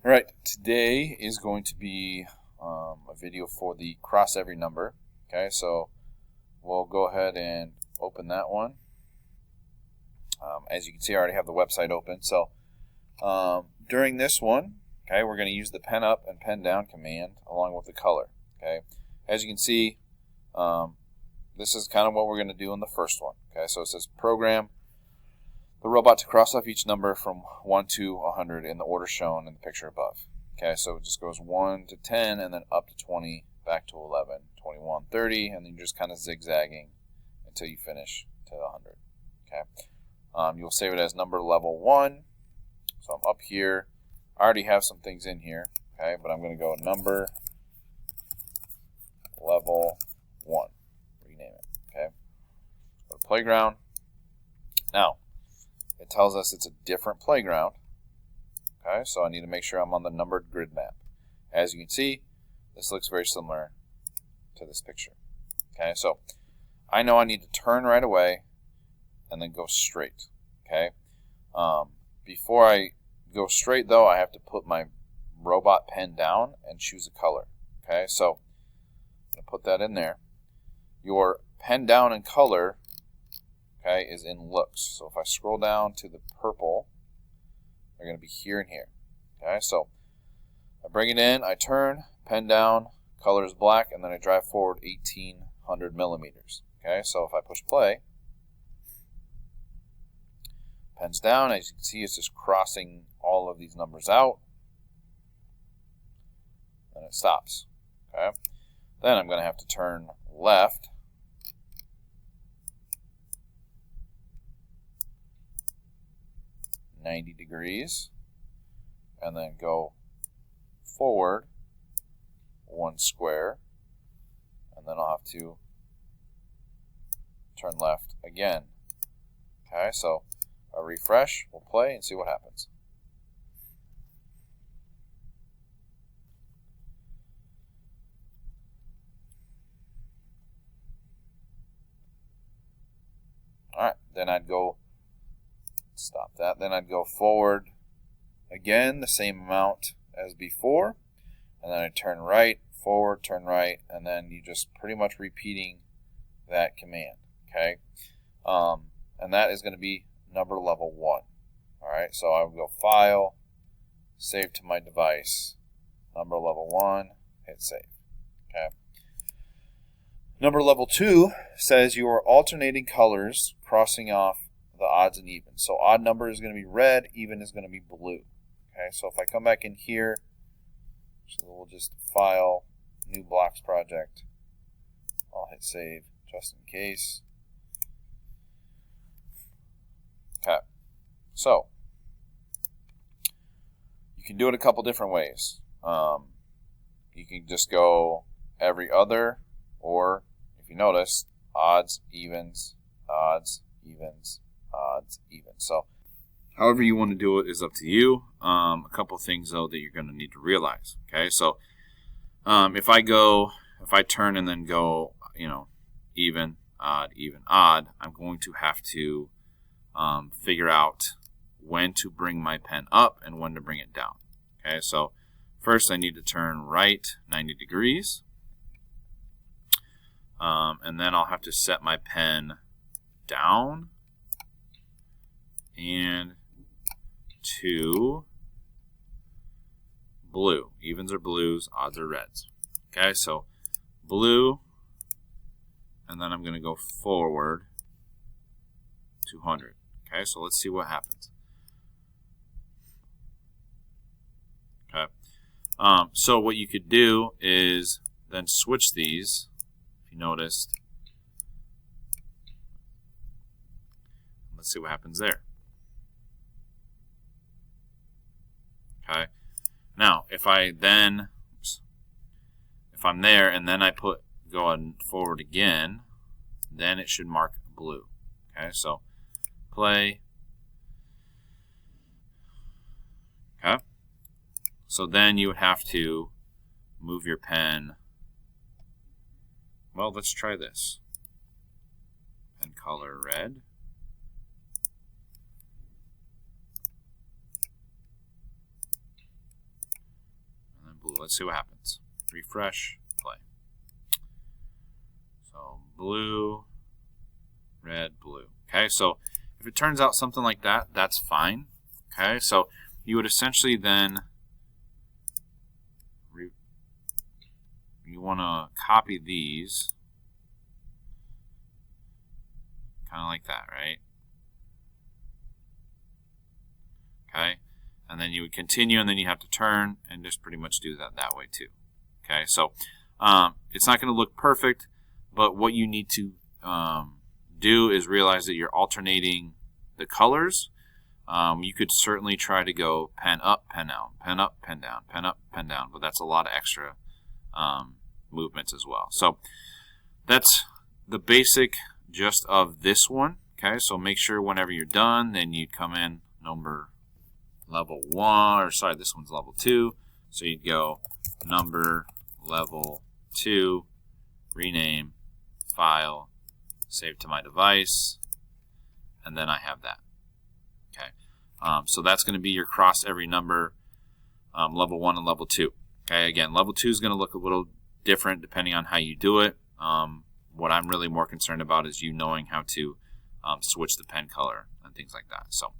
All right, today is going to be a video for the cross every number. Okay, so we'll go ahead and open that one. As you can see, I already have the website open. So during this one, okay, we're going to use the pen up and pen down command along with the color. Okay, as you can see, this is kind of what we're going to do in the first one. Okay, so it says program the robot to cross off each number from 1 to 100 in the order shown in the picture above. Okay, so it just goes 1 to 10 and then up to 20, back to 11, 21, 30, and then you're just kind of zigzagging until you finish to 100. Okay, you'll save it as number level 1. So I'm up here. I already have some things in here, okay, but I'm going to go number level 1. Rename it, okay. Go to playground. Now, it tells us it's a different playground. Okay, so I need to make sure I'm on the numbered grid map. As you can see, this looks very similar to this picture. Okay, so I know I need to turn right away and then go straight. Okay, before I go straight though, I have to put my robot pen down and choose a color. Okay, so I'm going to put that in there. Your pen down and color, okay, is in looks. So if I scroll down to the purple, they're going to be here and here. Okay, so I bring it in, I turn, pen down, color is black, and then I drive forward 1800 millimeters. Okay, so if I push play, pen's down. As you can see, it's just crossing all of these numbers out, and it stops. Okay, then I'm going to have to turn left. .90 degrees, and then go forward 1 square, and then I'll have to turn left again. Okay, so a refresh, we'll play and see what happens. Alright, then I'd go stop that. Then I'd go forward again, the same amount as before, and then I turn right, forward, turn right, and then you just pretty much repeating that command. Okay, and that is going to be number level 1. All right, so I will go File, Save to my device, number level 1, hit Save. Okay. Number level 2 says you are alternating colors, crossing off the odds and evens. So odd number is going to be red, even is going to be blue. Okay, so if I come back in here, so we'll just File, New Blocks Project. I'll hit Save just in case. Okay, so you can do it a couple different ways. You can just go every other, or if you notice, odds, evens, odds, evens, odds, even. So however you want to do it is up to you. A couple things though that you're going to need to realize. Okay, so if I turn and then go, even, odd, I'm going to have to figure out when to bring my pen up and when to bring it down. Okay, so first I need to turn right 90 degrees, and then I'll have to set my pen down and to blue. Evens are blues, odds are reds. Okay, so blue, and then I'm going to go forward 200. Okay, so let's see what happens. Okay, so what you could do is then switch these, if you noticed. Let's see what happens there. Okay, now if I'm there and then I go on forward again, then it should mark blue. Okay, so play. Okay, so then you would have to move your pen. Well, let's try this. Pen color red. let's see what happens. Refresh, play. So blue, red, blue. Okay, so if it turns out something like that, that's fine. Okay, so you would essentially then, you want to copy these, kind of like that, right? Okay, and then you would continue, and then you have to turn and just pretty much do that way too. Okay, so it's not going to look perfect, but what you need to do is realize that you're alternating the colors. You could certainly try to go pen up, pen down, pen up, pen down, pen up, pen down, but that's a lot of extra movements as well. So that's the basic gist of this one. Okay, so make sure whenever you're done, then you'd come in number level 1, or sorry, this one's level 2. So you'd go number level 2, rename, file, save to my device, and then I have that. Okay, so that's going to be your cross every number, level 1 and level 2. Okay, again, level 2 is going to look a little different depending on how you do it. What I'm really more concerned about is you knowing how to switch the pen color and things like that. So